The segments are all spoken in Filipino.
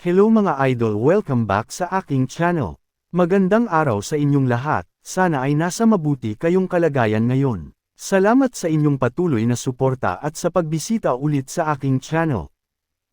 Hello mga idol, welcome back sa aking channel. Magandang araw sa inyong lahat, sana ay nasa mabuti kayong kalagayan ngayon. Salamat sa inyong patuloy na suporta at sa pagbisita ulit sa aking channel.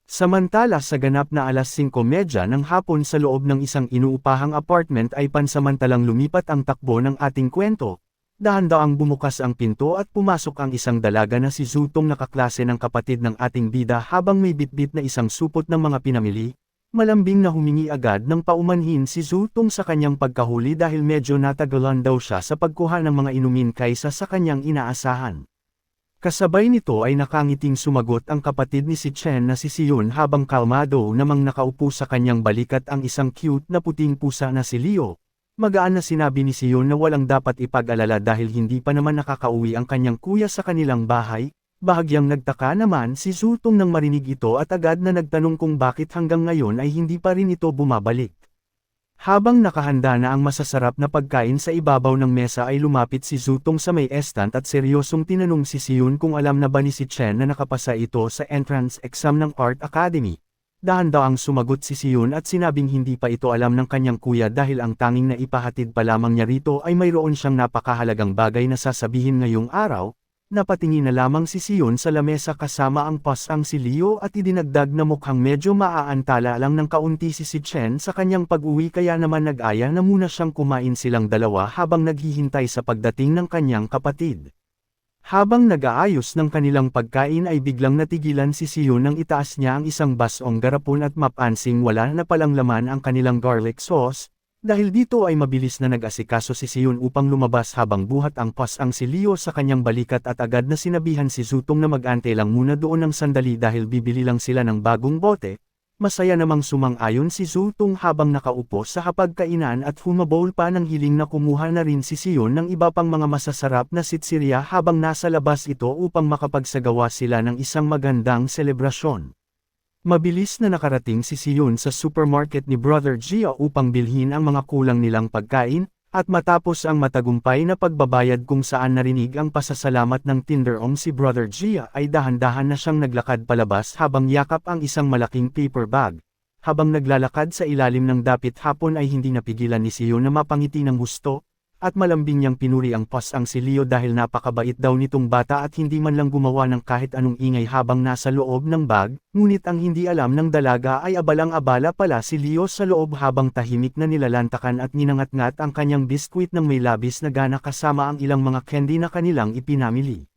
Samantala sa ganap na alas 5:30 ng hapon sa loob ng isang inuupahang apartment ay pansamantalang lumipat ang takbo ng ating kwento. Dahan-daang bumukas ang pinto at pumasok ang isang dalaga na si Zutong, nakaklase ng kapatid ng ating bida, habang may bitbit na isang supot ng mga pinamili. Malambing na humingi agad ng paumanhin si Zutong sa kanyang pagkahuli dahil medyo natagalan daw siya sa pagkuha ng mga inumin kaysa sa kanyang inaasahan. Kasabay nito ay nakangiting sumagot ang kapatid ni si Chen na si Sion habang kalmado namang nakaupo sa kanyang balikat ang isang cute na puting pusa na si Leo. Magaan na sinabi ni Sion na walang dapat ipag-alala dahil hindi pa naman nakakauwi ang kanyang kuya sa kanilang bahay. Bahagyang nagtaka naman si Zutong nang marinig ito at agad na nagtanong kung bakit hanggang ngayon ay hindi pa rin ito bumabalik. Habang nakahanda na ang masasarap na pagkain sa ibabaw ng mesa ay lumapit si Zutong sa may estant at seryosong tinanong si Sion kung alam na ba ni si Chen na nakapasa ito sa entrance exam ng Art Academy. Dahan-daang sumagot si Sion at sinabing hindi pa ito alam ng kanyang kuya dahil ang tanging naipahatid pa lamang niya rito ay mayroon siyang napakahalagang bagay na sasabihin ngayong araw. Napatingin na lamang si Sion sa lamesa kasama ang pasang si Leo at idinagdag na mukhang medyo maaantala lang ng kaunti si Chen sa kanyang pag-uwi, kaya naman nag-aya na muna siyang kumain silang dalawa habang naghihintay sa pagdating ng kanyang kapatid. Habang nag-aayos ng kanilang pagkain ay biglang natigilan si Sion nang itaas niya ang isang basong garapon at mapansing wala na palang laman ang kanilang garlic sauce. Dahil dito ay mabilis na nag-asikaso si Sion upang lumabas habang buhat ang pasang si Leo sa kanyang balikat at agad na sinabihan si Zutong na mag-ante lang muna doon ng sandali dahil bibili lang sila ng bagong bote. Masaya namang sumang-ayon si Zutong habang nakaupo sa hapagkainan at humabol pa ng hiling na kumuha na rin si Sion ng iba pang mga masasarap na sitsirya habang nasa labas ito upang makapagsagawa sila ng isang magandang selebrasyon. Mabilis na nakarating si Sion sa supermarket ni Brother Gia upang bilhin ang mga kulang nilang pagkain, at matapos ang matagumpay na pagbabayad kung saan narinig ang pasasalamat ng tinderong si Brother Gia ay dahan-dahan na siyang naglakad palabas habang yakap ang isang malaking paper bag. Habang naglalakad sa ilalim ng dapit hapon ay hindi napigilan ni Sion na mapangiti ng gusto, at malambing niyang pinuri ang pasang si Leo dahil napakabait daw nitong bata at hindi man lang gumawa ng kahit anong ingay habang nasa loob ng bag, ngunit ang hindi alam ng dalaga ay abalang-abala pala si Leo sa loob habang tahimik na nilalantakan at ninangat-ngat ang kanyang biskwit ng may labis na gana kasama ang ilang mga candy na kanilang ipinamili.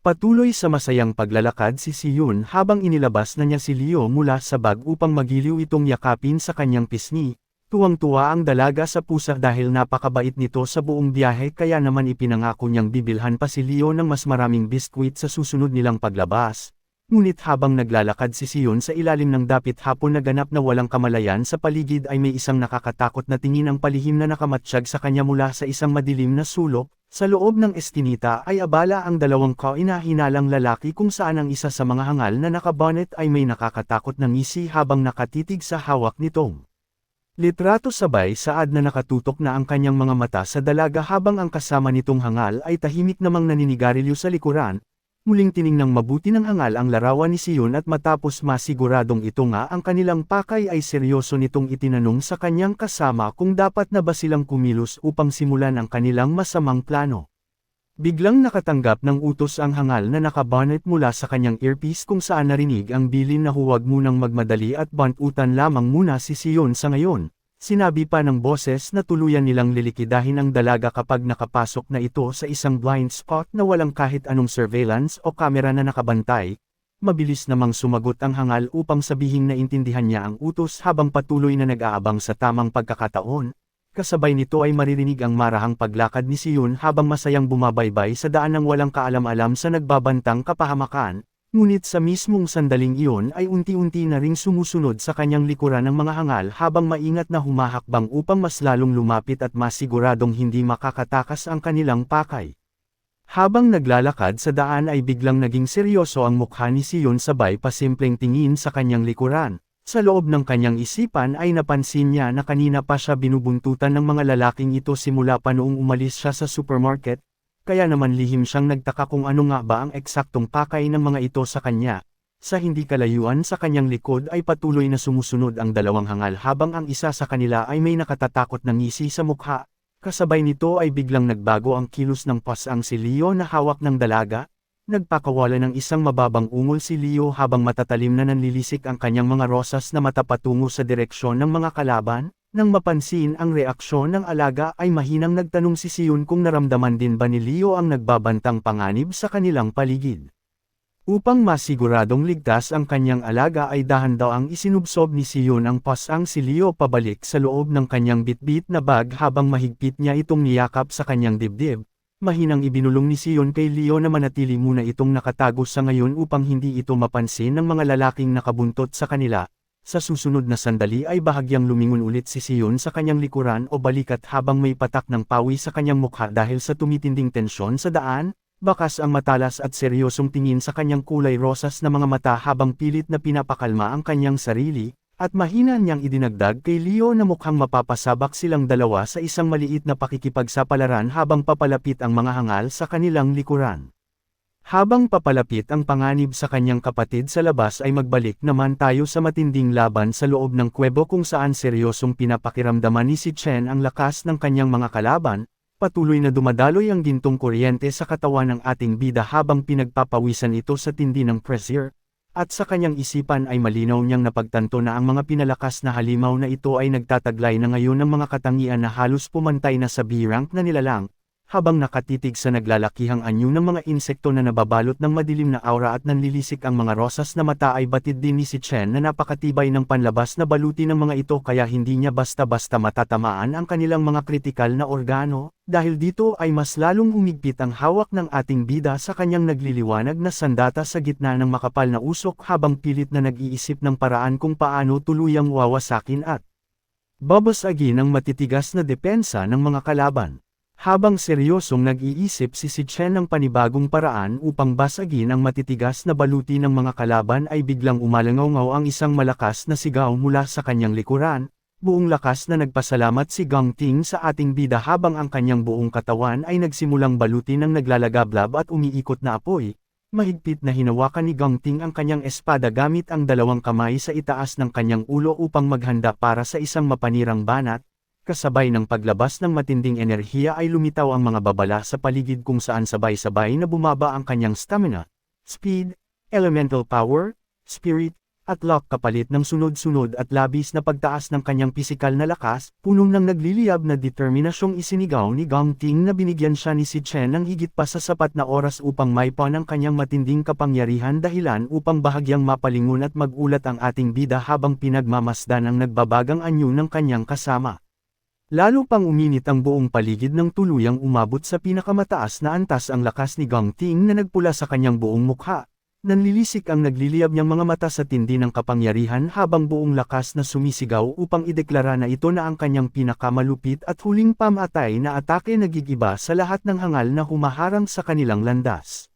Patuloy sa masayang paglalakad si Sion habang inilabas na niya si Leo mula sa bag upang magiliw itong yakapin sa kanyang pisngi. Tuwang-tuwa ang dalaga sa pusa dahil napakabait nito sa buong biyahe, kaya naman ipinangako niyang bibilhan pa si Leo ng mas maraming biskwit sa susunod nilang paglabas. Ngunit habang naglalakad si Sion sa ilalim ng dapit hapon na ganap na walang kamalayan sa paligid ay may isang nakakatakot na tingin ang palihim na nakamatsyag sa kanya mula sa isang madilim na sulok. Sa loob ng eskinita ay abala ang dalawang kahinahinalang lalaki kung saan ang isa sa mga hangal na nakabonet ay may nakakatakot na ngisi habang nakatitig sa hawak nitong litrato, sabay saad na nakatutok na ang kanyang mga mata sa dalaga habang ang kasama nitong hangal ay tahimik namang naninigarilyo sa likuran. Muling tiningnang mabuti ng hangal ang larawan ni Sion at matapos masiguradong ito nga ang kanilang pakay ay seryoso nitong itinanong sa kanyang kasama kung dapat na ba silang kumilos upang simulan ang kanilang masamang plano. Biglang nakatanggap ng utos ang hangal na nakabonet mula sa kanyang earpiece kung saan narinig ang bilin na huwag munang magmadali at bantutan lamang muna si Sion sa ngayon. Sinabi pa ng boses na tuluyan nilang lilikidahin ang dalaga kapag nakapasok na ito sa isang blind spot na walang kahit anong surveillance o kamera na nakabantay. Mabilis namang sumagot ang hangal upang sabihing naintindihan niya ang utos habang patuloy na nag-aabang sa tamang pagkakataon. Kasabay nito ay maririnig ang marahang paglakad ni Sion habang masayang bumabaybay sa daan ng walang kaalam-alam sa nagbabantang kapahamakan, ngunit sa mismong sandaling iyon ay unti-unti na ring sumusunod sa kanyang likuran ng mga hangal habang maingat na humahakbang upang mas lalong lumapit at masiguradong hindi makakatakas ang kanilang pakay. Habang naglalakad sa daan ay biglang naging seryoso ang mukha ni Sion sabay pasimpleng tingin sa kanyang likuran. Sa loob ng kanyang isipan ay napansin niya na kanina pa siya binubuntutan ng mga lalaking ito simula pa noong umalis siya sa supermarket, kaya naman lihim siyang nagtaka kung ano nga ba ang eksaktong pakay ng mga ito sa kanya. Sa hindi kalayuan sa kanyang likod ay patuloy na sumusunod ang dalawang hangal habang ang isa sa kanila ay may nakatatakot na ngisi sa mukha. Kasabay nito ay biglang nagbago ang kilos ng pasang si Leo na hawak ng dalaga. Nagpakawala ng isang mababang ungol si Leo habang matatalim na nanlilisik ang kanyang mga rosas na mata patungo sa direksyon ng mga kalaban. Nang mapansin ang reaksyon ng alaga ay mahinang nagtanong si Sion kung naramdaman din ba ni Leo ang nagbabantang panganib sa kanilang paligid. Upang masiguradong ligtas ang kanyang alaga ay dahan-dahang isinubsob ni Sion ang pasang si Leo pabalik sa loob ng kanyang bitbit na bag habang mahigpit niya itong niyakap sa kanyang dibdib. Mahinang ibinulong ni Sion kay Leo na manatili muna itong nakatago sa ngayon upang hindi ito mapansin ng mga lalaking nakabuntot sa kanila. Sa susunod na sandali ay bahagyang lumingon ulit si Sion sa kanyang likuran o balikat habang may patak ng pawi sa kanyang mukha dahil sa tumitinding tensyon sa daan. Bakas ang matalas at seryosong tingin sa kanyang kulay rosas na mga mata habang pilit na pinapakalma ang kanyang sarili, at mahina niyang idinagdag kay Leo na mukhang mapapasabak silang dalawa sa isang maliit na pakikipagsapalaran habang papalapit ang mga hangal sa kanilang likuran. Habang papalapit ang panganib sa kanyang kapatid sa labas ay magbalik naman tayo sa matinding laban sa loob ng kuwebo kung saan seryosong pinapakiramdaman ni si Chen ang lakas ng kanyang mga kalaban. Patuloy na dumadaloy ang gintong kuryente sa katawan ng ating bida habang pinagpapawisan ito sa tindi ng pressure, at sa kanyang isipan ay malinaw niyang napagtanto na ang mga pinalakas na halimaw na ito ay nagtataglay na ngayon ng mga katangian na halos pumantay na sa B-rank na nilalang. Habang nakatitig sa naglalakihang anyo ng mga insekto na nababalot ng madilim na aura at nanlilisik ang mga rosas na mata ay batid din ni si Chen na napakatibay ng panlabas na baluti ng mga ito kaya hindi niya basta-basta matatamaan ang kanilang mga kritikal na organo, dahil dito ay mas lalong humigpit ang hawak ng ating bida sa kanyang nagliliwanag na sandata sa gitna ng makapal na usok habang pilit na nag-iisip ng paraan kung paano tuluyang wawasakin at babasagin ang matitigas na depensa ng mga kalaban. Habang seryosong nag-iisip si Chen ng panibagong paraan upang basagin ang matitigas na baluti ng mga kalaban ay biglang umalangaw ang isang malakas na sigaw mula sa kanyang likuran. Buong lakas na nagpasalamat si Gang Ting sa ating bida habang ang kanyang buong katawan ay nagsimulang balutin ng naglalagablab at umiikot na apoy. Mahigpit na hinawakan ni Gang Ting ang kanyang espada gamit ang dalawang kamay sa itaas ng kanyang ulo upang maghanda para sa isang mapanirang banat. Kasabay ng paglabas ng matinding enerhiya ay lumitaw ang mga babala sa paligid kung saan sabay-sabay na bumaba ang kanyang stamina, speed, elemental power, spirit, at luck kapalit ng sunod-sunod at labis na pagtaas ng kanyang pisikal na lakas, punong ng nagliliyab na determinasyong isinigaw ni Gang Ting na binigyan siya ni si Chen ng higit pa sa sapat na oras upang maipaw ang kanyang matinding kapangyarihan dahilan upang bahagyang mapalingon at magulat ang ating bida habang pinagmamasdan ang nagbabagang anyo ng kanyang kasama. Lalo pang uminit ang buong paligid ng tuluyang umabot sa pinakamataas na antas ang lakas ni Gang Ting na nagpula sa kanyang buong mukha. Nanlilisik ang nagliliyab niyang mga mata sa tindi ng kapangyarihan habang buong lakas na sumisigaw upang ideklara na ito na ang kanyang pinakamalupit at huling pamatay na atake nagigiba sa lahat ng hangal na humaharang sa kanilang landas.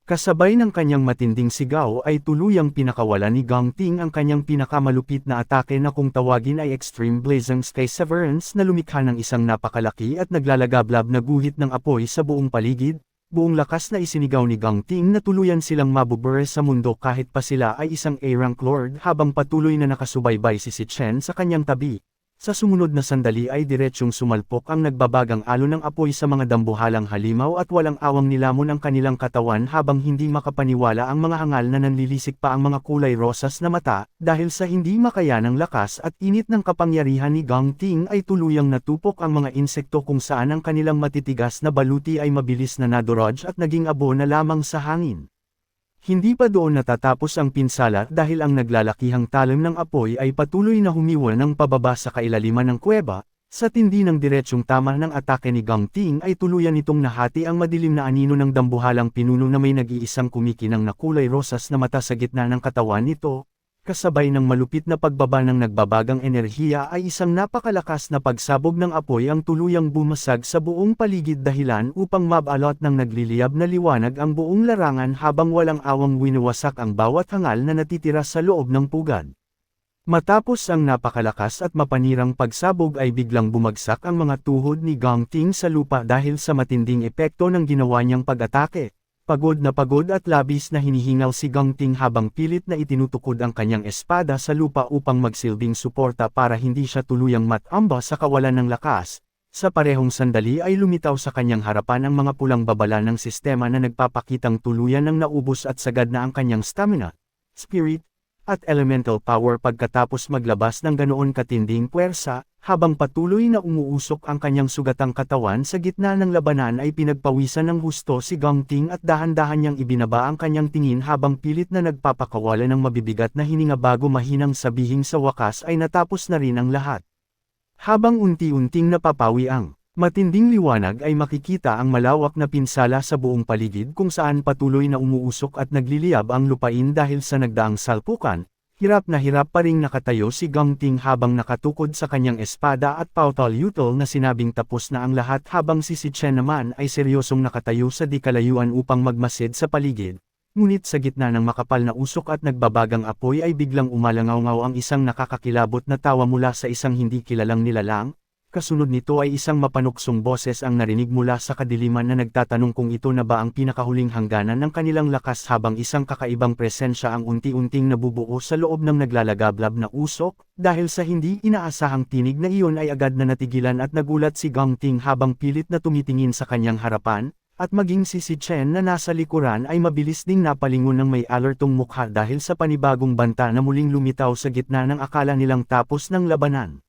Kasabay ng kanyang matinding sigaw ay tuluyang pinakawalan ni Gang Ting ang kanyang pinakamalupit na atake na kung tawagin ay Extreme Blazing Sky Severance na lumikha ng isang napakalaki at naglalagablab na guhit ng apoy sa buong paligid. Buong lakas na isinigaw ni Gang Ting na tuluyan silang mabubure sa mundo kahit pa sila ay isang A-rank lord habang patuloy na nakasubaybay si Chen sa kanyang tabi. Sa sumunod na sandali ay diretsyong sumalpok ang nagbabagang alon ng apoy sa mga dambuhalang halimaw at walang awang nilamon ang kanilang katawan habang hindi makapaniwala ang mga hangal na nanlilisik pa ang mga kulay rosas na mata, dahil sa hindi makayanang lakas at init ng kapangyarihan ni Gang Ting ay tuluyang natupok ang mga insekto kung saan ang kanilang matitigas na baluti ay mabilis na nadodge at naging abo na lamang sa hangin. Hindi pa doon natatapos ang pinsala dahil ang naglalakihang talim ng apoy ay patuloy na humiwal ng pababa sa kailaliman ng kuweba. Sa tindi ng diretsyong tama ng atake ni Gang Ting ay tuluyan nitong nahati ang madilim na anino ng dambuhalang pinuno na may nag-iisang kumikinang na kulay rosas na mata sa gitna ng katawan nito. Kasabay ng malupit na pagbaba ng nagbabagang enerhiya ay isang napakalakas na pagsabog ng apoy ang tuluyang bumasag sa buong paligid dahilan upang mabalot ng nagliliyab na liwanag ang buong larangan habang walang awang winawasak ang bawat hangal na natitira sa loob ng pugad. Matapos ang napakalakas at mapanirang pagsabog ay biglang bumagsak ang mga tuhod ni Gang Ting sa lupa dahil sa matinding epekto ng ginawa niyang pag-atake. Pagod at labis na hinihingal si Gangting habang pilit na itinutukod ang kanyang espada sa lupa upang magsilbing suporta para hindi siya tuluyang matamba sa kawalan ng lakas. Sa parehong sandali ay lumitaw sa kanyang harapan ang mga pulang babala ng sistema na nagpapakitang tuluyan ng naubos at sagad na ang kanyang stamina, spirit, at elemental power pagkatapos maglabas ng ganoon katinding puwersa. Habang patuloy na umuusok ang kanyang sugatang katawan sa gitna ng labanan ay pinagpawisan ng husto si Gangting at dahan-dahan niyang ibinaba ang kanyang tingin habang pilit na nagpapakawala ng mabibigat na hininga bago mahinang sabihing sa wakas ay natapos na rin ang lahat. Habang unti-unting napapawi ang matinding liwanag ay makikita ang malawak na pinsala sa buong paligid kung saan patuloy na umuusok at nagliliyab ang lupain dahil sa nagdaang salpukan. Hirap na hirap pa ring nakatayo si Gangting habang nakatukod sa kanyang espada at pautal-utal na sinabing tapos na ang lahat habang si Chen naman ay seryosong nakatayo sa di kalayuan upang magmasid sa paligid. Ngunit sa gitna ng makapal na usok at nagbabagang apoy ay biglang umalangaw-ngaw ang isang nakakakilabot na tawa mula sa isang hindi kilalang nilalang. Kasunod nito ay isang mapanuksong boses ang narinig mula sa kadiliman na nagtatanong kung ito na ba ang pinakahuling hangganan ng kanilang lakas habang isang kakaibang presensya ang unti-unting nabubuo sa loob ng naglalagablab na usok. Dahil sa hindi inaasahang tinig na iyon ay agad na natigilan at nagulat si Gangting habang pilit na tumitingin sa kanyang harapan, at maging si Chen na nasa likuran ay mabilis ding napalingon ng may alertong mukha dahil sa panibagong banta na muling lumitaw sa gitna ng akala nilang tapos ng labanan.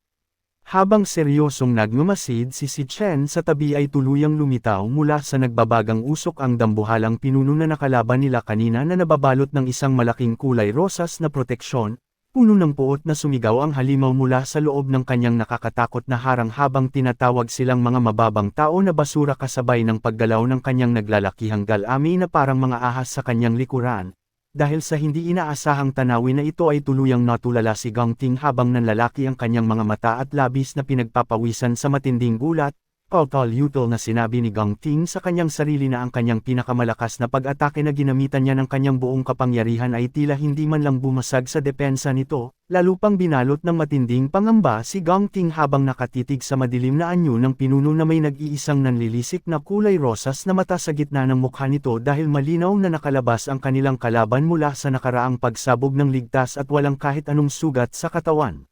Habang seryosong nagmamasid si Chen sa tabi ay tuluyang lumitaw mula sa nagbabagang usok ang dambuhalang pinuno na nakalaban nila kanina na nababalot ng isang malaking kulay rosas na proteksyon, puno ng puot na sumigaw ang halimaw mula sa loob ng kanyang nakakatakot na harang habang tinatawag silang mga mababang tao na basura kasabay ng paggalaw ng kanyang naglalakihang galami na parang mga ahas sa kanyang likuran. Dahil sa hindi inaasahang tanawin na ito ay tuluyang natulala si Gangting habang nanlalaki ang kanyang mga mata at labis na pinagpapawisan sa matinding gulat. Pautal-utal na sinabi ni Gangting sa kanyang sarili na ang kanyang pinakamalakas na pag-atake na ginamitan niya ng kanyang buong kapangyarihan ay tila hindi man lang bumasag sa depensa nito, lalo pang binalot ng matinding pangamba si Gangting habang nakatitig sa madilim na anyo ng pinuno na may nag-iisang nanlilisik na kulay rosas na mata sa gitna ng mukha nito dahil malinaw na nakalabas ang kanilang kalaban mula sa nakaraang pagsabog ng ligtas at walang kahit anong sugat sa katawan.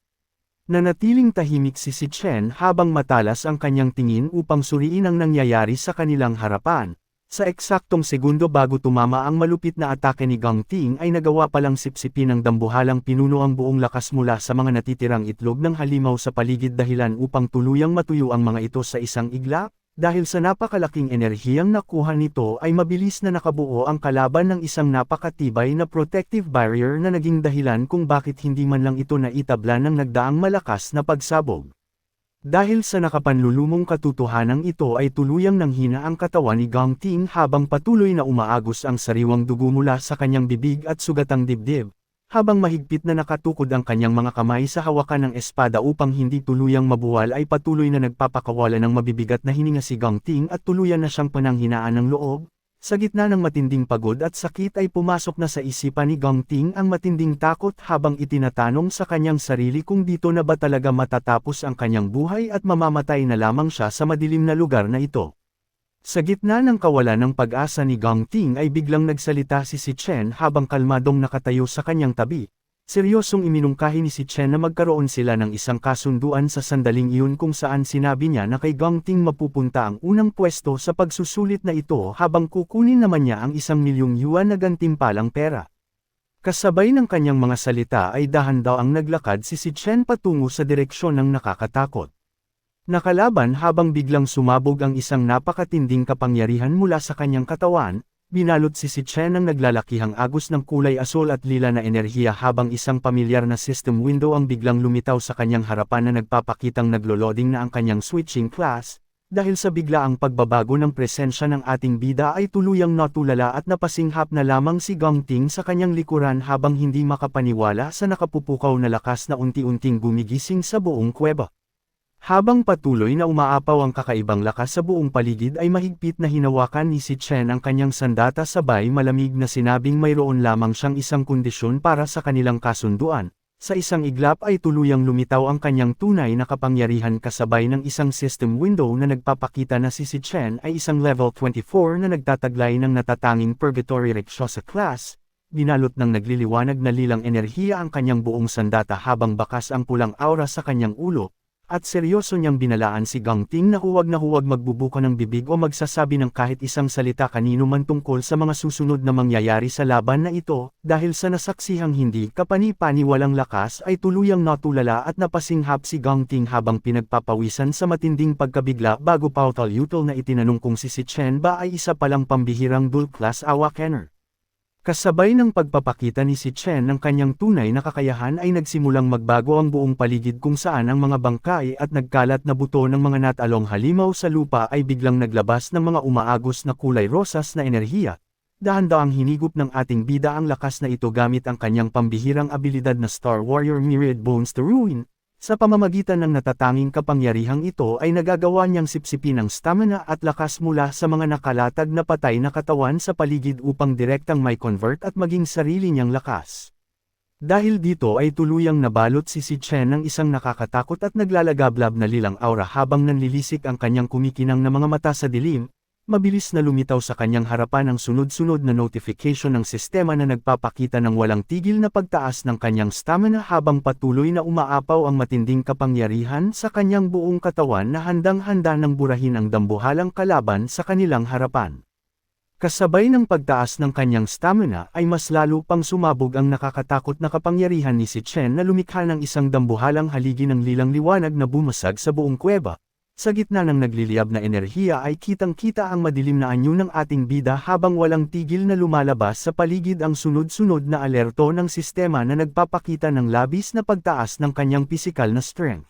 Nanatiling tahimik si Chen habang matalas ang kanyang tingin upang suriin ang nangyayari sa kanilang harapan. Sa eksaktong segundo bago tumama ang malupit na atake ni Gangting ay nagawa palang sipsipin ng dambuhalang pinuno ang buong lakas mula sa mga natitirang itlog ng halimaw sa paligid dahilan upang tuluyang matuyo ang mga ito sa isang iglap. Dahil sa napakalaking enerhiyang nakuha nito ay mabilis na nakabuo ang kalaban ng isang napakatibay na protective barrier na naging dahilan kung bakit hindi man lang ito naitabla ng nagdaang malakas na pagsabog. Dahil sa nakapanlulumong katotohanang ito ay tuluyang nanghina ang katawan ni Gangting habang patuloy na umaagos ang sariwang dugo mula sa kanyang bibig at sugatang dibdib. Habang mahigpit na nakatukod ang kanyang mga kamay sa hawakan ng espada upang hindi tuluyang mabuwal ay patuloy na nagpapakawala ng mabibigat na hininga si Gangting at tuluyan na siyang pananghinaan ng loob. Sa gitna ng matinding pagod at sakit ay pumasok na sa isipan ni Gangting ang matinding takot habang itinatanong sa kanyang sarili kung dito na ba talaga matatapos ang kanyang buhay at mamamatay na lamang siya sa madilim na lugar na ito. Sa gitna ng kawalan ng pag-asa ni Gangting ay biglang nagsalita si Chen habang kalmadong nakatayo sa kanyang tabi. Seryosong iminungkahi ni Chen na magkaroon sila ng isang kasunduan sa sandaling iyon kung saan sinabi niya na kay Gangting mapupunta ang unang pwesto sa pagsusulit na ito habang kukunin naman niya ang 1,000,000 yuan na gantimpalang pera. Kasabay ng kanyang mga salita ay dahan-daang naglakad si Chen patungo sa direksyon ng nakakatakot. Nakalaban habang biglang sumabog ang isang napakatinding kapangyarihan mula sa kanyang katawan, binalot si Chen ng naglalakihang agos ng kulay asol at lila na enerhiya habang isang pamilyar na system window ang biglang lumitaw sa kanyang harapan na nagpapakitang naglo-loading na ang kanyang switching class. Dahil sa biglaang pagbabago ng presensya ng ating bida ay tuluyang natulala at napasinghap na lamang si Gangting sa kanyang likuran habang hindi makapaniwala sa nakapupukaw na lakas na unti-unting gumigising sa buong kuweba. Habang patuloy na umaapaw ang kakaibang lakas sa buong paligid ay mahigpit na hinawakan ni Chen ang kanyang sandata sabay malamig na sinabing mayroon lamang siyang isang kondisyon para sa kanilang kasunduan. Sa isang iglap ay tuluyang lumitaw ang kanyang tunay na kapangyarihan kasabay ng isang system window na nagpapakita na si Chen ay isang level 24 na nagtataglay ng natatanging Purgatory Rakshasa class, binalot ng nagliliwanag na lilang enerhiya ang kanyang buong sandata habang bakas ang pulang aura sa kanyang ulo, at seryoso niyang binalaan si Gangting na huwag magbubuka ng bibig o magsasabi ng kahit isang salita kanino man tungkol sa mga susunod na mangyayari sa laban na ito, dahil sa nasaksihang hindi kapani-paniwalang lakas ay tuluyang natulala at napasinghap si Gangting habang pinagpapawisan sa matinding pagkabigla bago pautal-utal na itinanong kung si Chen ba ay isa palang pambihirang dual-class awakener. Kasabay ng pagpapakita ni si Chen ng kanyang tunay na kakayahan ay nagsimulang magbago ang buong paligid kung saan ang mga bangkay at nagkalat na buto ng mga natalong halimaw sa lupa ay biglang naglabas ng mga umaagos na kulay rosas na enerhiya. Dahan-daang hinigop ng ating bida ang lakas na ito gamit ang kanyang pambihirang abilidad na Star Warrior Myriad Bones to Ruin. Sa pamamagitan ng natatanging kapangyarihang ito ay nagagawa niyang sipsipin ang stamina at lakas mula sa mga nakalatag na patay na katawan sa paligid upang direktang may convert at maging sarili niyang lakas. Dahil dito ay tuluyang nabalot si Chen ng isang nakakatakot at naglalagablab na lilang aura habang nanlilisik ang kanyang kumikinang na mga mata sa dilim. Mabilis na lumitaw sa kanyang harapan ang sunod-sunod na notification ng sistema na nagpapakita ng walang tigil na pagtaas ng kanyang stamina habang patuloy na umaapaw ang matinding kapangyarihan sa kanyang buong katawan na handang-handa ng burahin ang dambuhalang kalaban sa kanilang harapan. Kasabay ng pagtaas ng kanyang stamina ay mas lalo pang sumabog ang nakakatakot na kapangyarihan ni si Chen na lumikha ng isang dambuhalang haligi ng lilang liwanag na bumasag sa buong kuweba. Sa gitna ng nagliliyab na enerhiya ay kitang-kita ang madilim na anyo ng ating bida habang walang tigil na lumalabas sa paligid ang sunod-sunod na alerto ng sistema na nagpapakita ng labis na pagtaas ng kanyang pisikal na strength.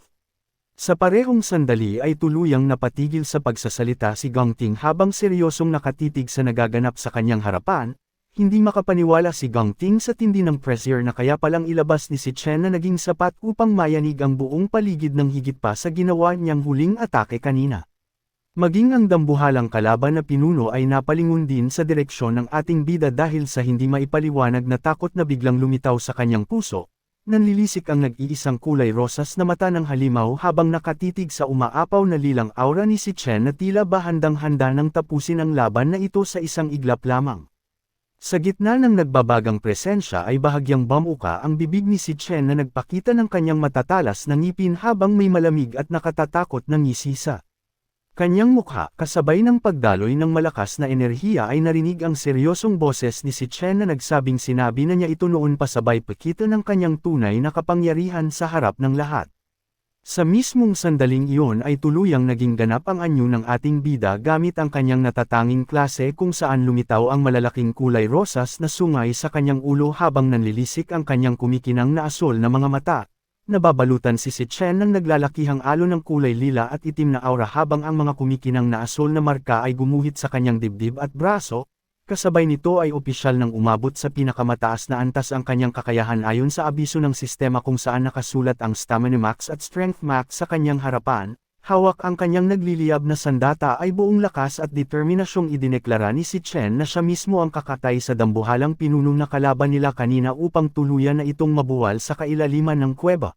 Sa parehong sandali ay tuluyang napatigil sa pagsasalita si Gangting habang seryosong nakatitig sa nagaganap sa kanyang harapan. Hindi makapaniwala si Gangting sa tindi ng pressure na kaya palang ilabas ni si Chen na naging sapat upang mayanig ang buong paligid ng higit pa sa ginawa niyang huling atake kanina. Maging ang dambuhalang kalaban na pinuno ay napalingon din sa direksyon ng ating bida dahil sa hindi maipaliwanag na takot na biglang lumitaw sa kanyang puso. Nanlilisik ang nag-iisang kulay rosas na mata ng halimaw habang nakatitig sa umaapaw na lilang aura ni si Chen na tila ba handang-handa nang tapusin ang laban na ito sa isang iglap lamang. Sa gitna ng nagbabagang presensya ay bahagyang bumuka ang bibig ni si Chen na nagpakita ng kanyang matatalas na ngipin habang may malamig at nakatatakot na ngisi sa kanyang mukha. Kasabay ng pagdaloy ng malakas na enerhiya ay narinig ang seryosong boses ni si Chen na nagsabing sinabi na niya ito noon pa sabay pakita ng kanyang tunay na kapangyarihan sa harap ng lahat. Sa mismong sandaling iyon ay tuluyang naging ganap ang anyo ng ating bida gamit ang kanyang natatanging klase kung saan lumitaw ang malalaking kulay rosas na sungay sa kanyang ulo habang nanlilisik ang kanyang kumikinang na asol na mga mata. Nababalutan si Chen ng naglalakihang alon ng kulay lila at itim na aura habang ang mga kumikinang na asol na marka ay gumuhit sa kanyang dibdib at braso. Kasabay nito ay opisyal nang umabot sa pinakamataas na antas ang kanyang kakayahan ayon sa abiso ng sistema kung saan nakasulat ang Stamina Max at Strength Max sa kanyang harapan. Hawak ang kanyang nagliliyab na sandata ay buong lakas at determinasyong idineklara ni si Chen na siya mismo ang kakatay sa dambuhalang pinunong na kalaban nila kanina upang tuluyan na itong mabuwal sa kailaliman ng kuweba.